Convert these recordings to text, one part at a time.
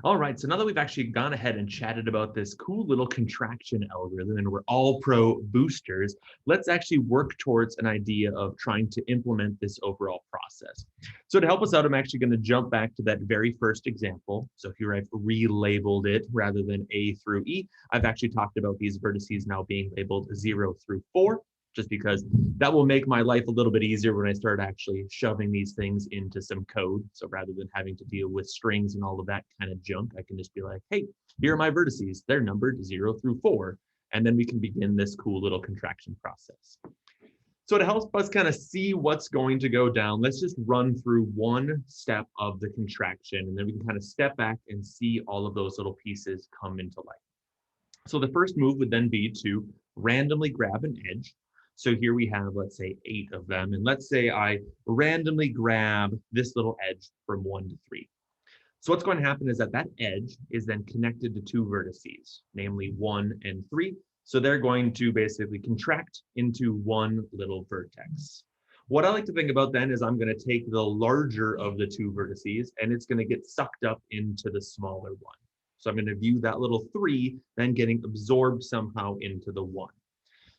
All right, so now that we've actually gone ahead and chatted about this cool little contraction algorithm and we're all pro boosters, let's actually work towards an idea of trying to implement this overall process. So to help us out, I'm actually going to jump back to that very first example. So here I've relabeled it rather than A through E. I've actually talked about these vertices now being labeled 0 through 4, just because that will make my life a little bit easier when I start actually shoving these things into some code. So rather than having to deal with strings and all of that kind of junk, I can just be like, hey, here are my vertices. They're numbered 0 through 4. And then we can begin this cool little contraction process. So to help us kind of see what's going to go down, let's just run through one step of the contraction, and then we can kind of step back and see all of those little pieces come into life. So the first move would then be to randomly grab an edge. So here we have, let's say, 8 of them. And let's say I randomly grab this little edge from 1 to 3. So what's going to happen is that that edge is then connected to 2 vertices, namely 1 and 3. So they're going to basically contract into one little vertex. What I like to think about then is I'm going to take the larger of the 2 vertices and it's going to get sucked up into the smaller one. So I'm going to view that little 3 then getting absorbed somehow into the 1.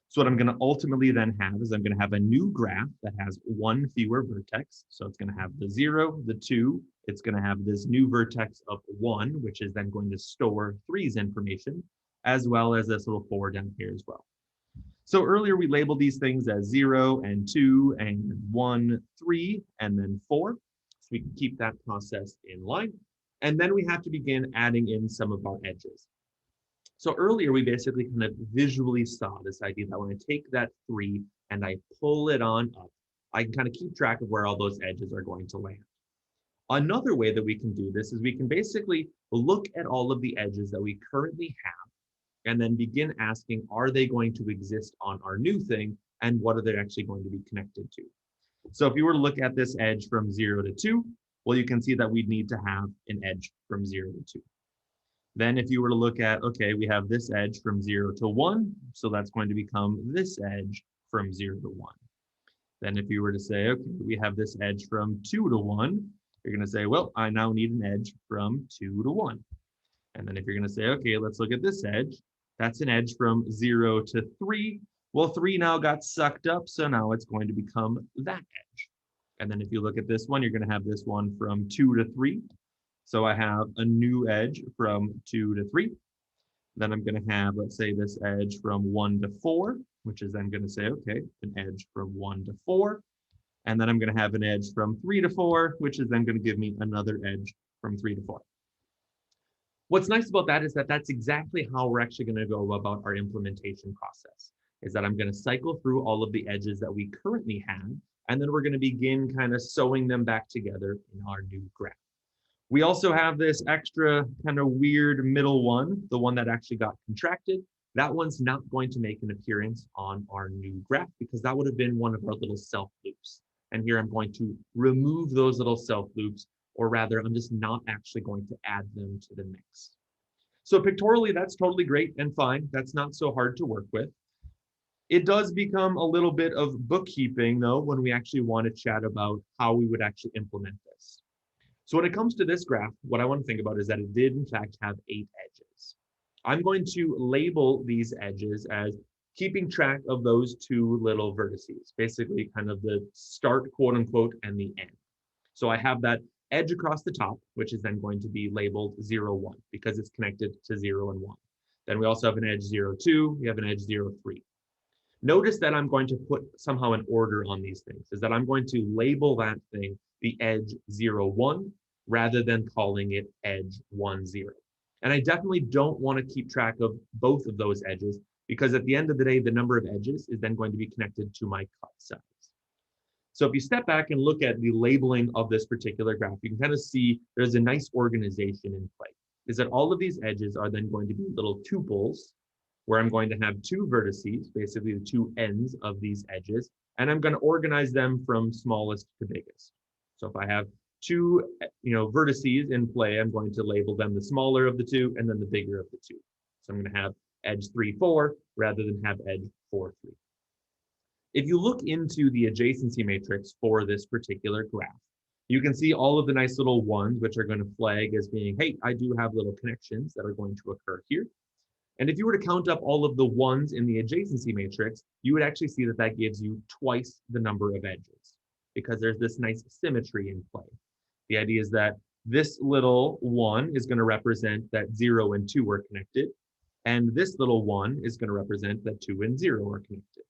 So what I'm going to ultimately then have is I'm going to have a new graph that has 1 fewer vertex. So it's going to have the 0, the 2. It's going to have this new vertex of 1, which is then going to store 3's information, as well as this little 4 down here as well. So earlier we labeled these things as 0 and 2 and 1, 3, and then 4. So we can keep that process in line. And then we have to begin adding in some of our edges. So earlier, we basically kind of visually saw this idea that when I take that 3 and I pull it on up, I can kind of keep track of where all those edges are going to land. Another way that we can do this is we can basically look at all of the edges that we currently have and then begin asking, are they going to exist on our new thing and what are they actually going to be connected to? So if you were to look at this edge from 0 to 2, well, you can see that we'd need to have an edge from 0 to 2. Then if you were to look at, okay, we have this edge from 0 to 1, so that's going to become this edge from 0 to 1. Then if you were to say, okay, we have this edge from 2 to 1, you're going to say, well, I now need an edge from 2 to 1. And then if you're going to say, okay, let's look at this edge, that's an edge from 0 to 3. Well, 3 now got sucked up, so now it's going to become that edge. And then if you look at this one, you're going to have this one from 2 to 3. So I have a new edge from 2 to 3. Then I'm going to have, let's say, this edge from 1 to 4, which is then going to say, okay, an edge from 1 to 4. And then I'm going to have an edge from 3 to 4, which is then going to give me another edge from 3 to 4. What's nice about that is that that's exactly how we're actually going to go about our implementation process, is that I'm going to cycle through all of the edges that we currently have, and then we're going to begin kind of sewing them back together in our new graph. We also have this extra kind of weird middle one, the one that actually got contracted. That one's not going to make an appearance on our new graph because that would have been one of our little self loops. And here I'm going to remove those little self loops, or rather, I'm just not actually going to add them to the mix. So pictorially, that's totally great and fine. That's not so hard to work with. It does become a little bit of bookkeeping, though, when we actually want to chat about how we would actually implement this. So when it comes to this graph, what I want to think about is that it did in fact have 8 edges. I'm going to label these edges as keeping track of those 2 little vertices, basically kind of the start, quote unquote, and the end. So I have that edge across the top, which is then going to be labeled 0, 1 because it's connected to 0 and 1. Then we also have an edge 0, 2, we have an edge 0, 3. Notice that I'm going to put somehow an order on these things, is that I'm going to label that thing the edge 0, 1, rather than calling it edge 1, 0. And I definitely don't want to keep track of both of those edges because at the end of the day, the number of edges is then going to be connected to my cut size. So if you step back and look at the labeling of this particular graph, you can kind of see there's a nice organization in play, is that all of these edges are then going to be little tuples where I'm going to have 2 vertices, basically the 2 ends of these edges, and I'm going to organize them from smallest to biggest. So if I have 2 vertices in play, I'm going to label them the smaller of the 2 and then the bigger of the 2. So I'm going to have edge 3, 4 rather than have edge 4, 3. If you look into the adjacency matrix for this particular graph, You can see all of the nice little ones, which are going to flag as being, hey, I do have little connections that are going to occur here. And if you were to count up all of the ones in the adjacency matrix, you would actually see that that gives you twice the number of edges because there's this nice symmetry in play. The idea is that this little one is going to represent that 0 and 2 are connected, and this little one is going to represent that 2 and 0 are connected.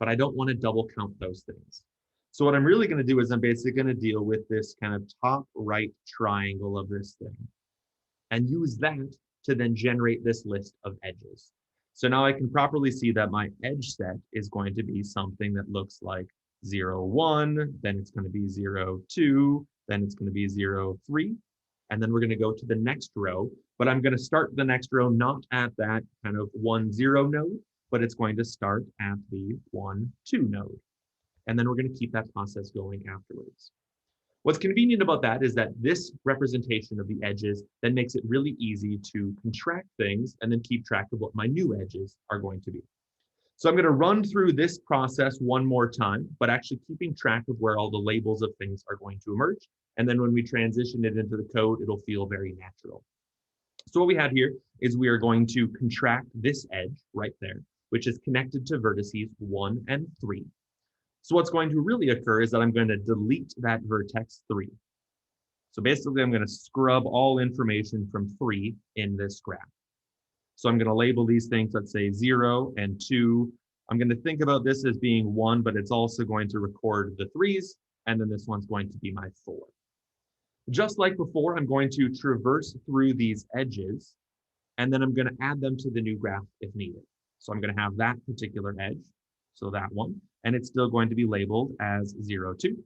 But I don't want to double count those things. So what I'm really going to do is I'm basically going to deal with this kind of top right triangle of this thing and use that to then generate this list of edges. So now I can properly see that my edge set is going to be something that looks like 0, 1, then it's going to be 0, 2, then it's going to be 0, 3, and then we're going to go to the next row, but I'm going to start the next row not at that kind of 1, 0 node, but it's going to start at the 1, 2 node. And then we're going to keep that process going afterwards. What's convenient about that is that this representation of the edges then makes it really easy to contract things and then keep track of what my new edges are going to be. So I'm going to run through this process one more time, but actually keeping track of where all the labels of things are going to emerge. And then when we transition it into the code, it'll feel very natural. So what we have here is we are going to contract this edge right there, which is connected to vertices 1 and 3. So what's going to really occur is that I'm going to delete that vertex 3. So basically, I'm going to scrub all information from 3 in this graph. So I'm going to label these things, let's say 0 and 2. I'm going to think about this as being 1, but it's also going to record the 3s, and then this one's going to be my 4. Just like before, I'm going to traverse through these edges, and then I'm going to add them to the new graph if needed. So I'm going to have that particular edge, so that one, and it's still going to be labeled as 0, 2.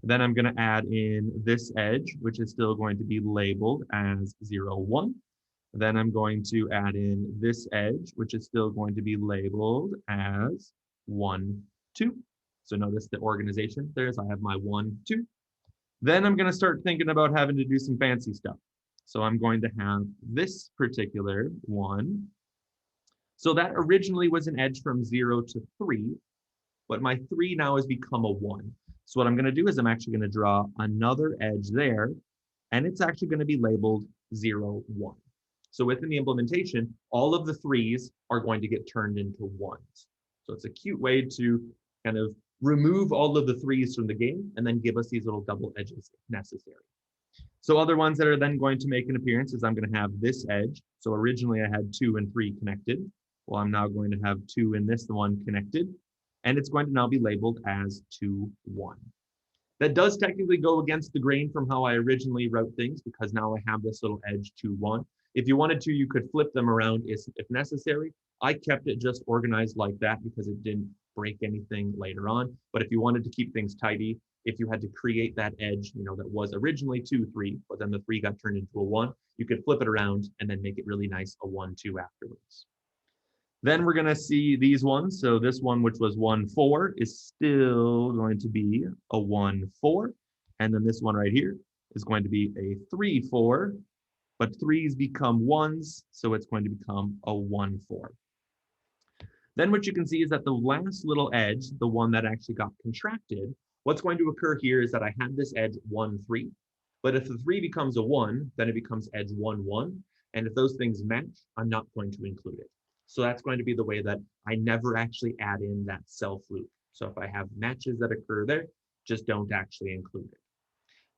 Then I'm going to add in this edge, which is still going to be labeled as 0, 1. Then I'm going to add in this edge, which is still going to be labeled as 1, 2. So notice the organization there's, I have my 1, 2. Then I'm going to start thinking about having to do some fancy stuff. So I'm going to have this particular one. So that originally was an edge from 0 to 3, but my 3 now has become a 1. So what I'm going to do is I'm actually going to draw another edge there, and it's actually going to be labeled 0, 1. So within the implementation, all of the 3s are going to get turned into 1s. So it's a cute way to kind of remove all of the 3s from the game and then give us these little double edges if necessary. So other ones that are then going to make an appearance is I'm going to have this edge. So originally I had 2 and 3 connected. Well, I'm now going to have 2 and this one connected, and it's going to now be labeled as 2, 1. That does technically go against the grain from how I originally wrote things because now I have this little edge 2, 1. If you wanted to, you could flip them around if necessary. I kept it just organized like that because it didn't break anything later on. But if you wanted to keep things tidy, if you had to create that edge, that was originally 2, 3, but then the 3 got turned into a 1, you could flip it around and then make it really nice, a 1, 2 afterwards. Then we're going to see these ones. So this one, which was 1, 4, is still going to be a 1, 4. And then this one right here is going to be a 3, 4. But 3s become 1s, so it's going to become a 1, 4. Then what you can see is that the last little edge, the one that actually got contracted, what's going to occur here is that I had this edge 1, 3. But if the 3 becomes a 1, then it becomes edge 1, 1. And if those things match, I'm not going to include it. So that's going to be the way that I never actually add in that self loop. So if I have matches that occur there, just don't actually include it.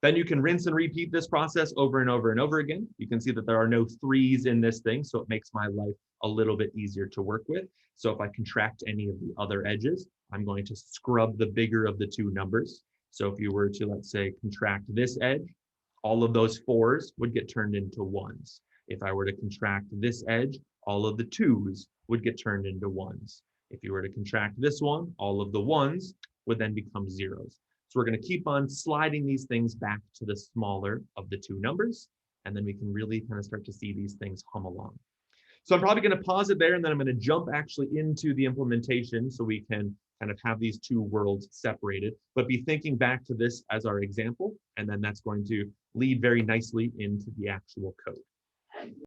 Then you can rinse and repeat this process over and over and over again. You can see that there are no 3s in this thing, so it makes my life a little bit easier to work with. So if I contract any of the other edges, I'm going to scrub the bigger of the 2 numbers. So if you were to, let's say, contract this edge, all of those 4s would get turned into 1s. If I were to contract this edge, all of the 2s would get turned into 1s. If you were to contract this one, all of the 1s would then become 0s. So we're going to keep on sliding these things back to the smaller of the 2 numbers, and then we can really kind of start to see these things hum along. So I'm probably going to pause it there, and then I'm going to jump actually into the implementation so we can kind of have these 2 worlds separated, but be thinking back to this as our example, and then that's going to lead very nicely into the actual code.